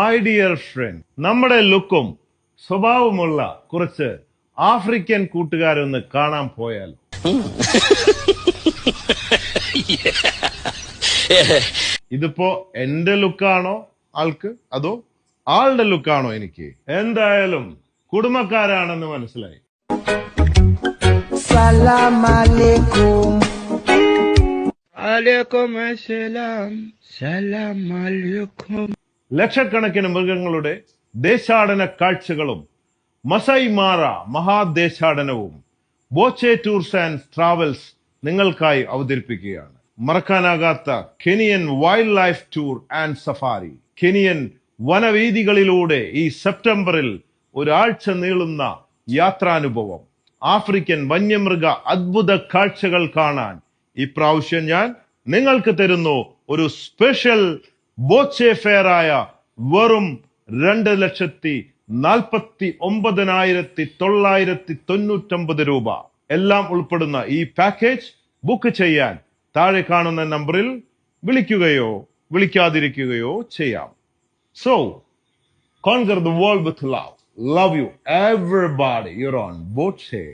My dear friend, നമ്മുടെ ലുക്കും സ്വഭാവമുള്ള കുറച്ച് ആഫ്രിക്കൻ കൂട്ടുകാരൊന്ന് കാണാൻ പോയാൽ ഇതിപ്പോ എന്റെ ലുക്കാണോ ആൾക്ക്, അതോ ആളുടെ ലുക്കാണോ എനിക്ക്? എന്തായാലും കുടുംബക്കാരാണെന്ന് മനസ്സിലായി. സലാം അലൈക്കും. അലൈക്കും അസ്സലാം. സലാം അലൈക്കും. ലക്ഷക്കണക്കിന് മൃഗങ്ങളുടെ ദേശാടന കാഴ്ചകളും മസൈ മാറ മഹാദേശാടനവും ബോച്ചെ ടൂർസ് ആൻഡ് ട്രാവൽസ് നിങ്ങൾക്കായി അവതരിപ്പിക്കുകയാണ്. മറക്കാനാകാത്ത Kenyan wildlife tour and safari. Kenyan വനവീതികളിലൂടെ ഈ സെപ്റ്റംബറിൽ ഒരാഴ്ച നീളുന്ന യാത്രാനുഭവം. ആഫ്രിക്കൻ വന്യമൃഗ അദ്ഭുത കാഴ്ചകൾ കാണാൻ ഇപ്രാവശ്യം ഞാൻ നിങ്ങൾക്ക് തരുന്നു ഒരു സ്പെഷ്യൽ ബോച്ചെ ഫെയർ ആയ വെറും 2,49,999 രൂപ. എല്ലാം ഉൾപ്പെടുന്ന ഈ പാക്കേജ് ബുക്ക് ചെയ്യാൻ താഴെ കാണുന്ന നമ്പറിൽ വിളിക്കുകയോ വിളിക്കാതിരിക്കുകയോ ചെയ്യാം. So, conquer the world with love. Love you, everybody. You're on Boche.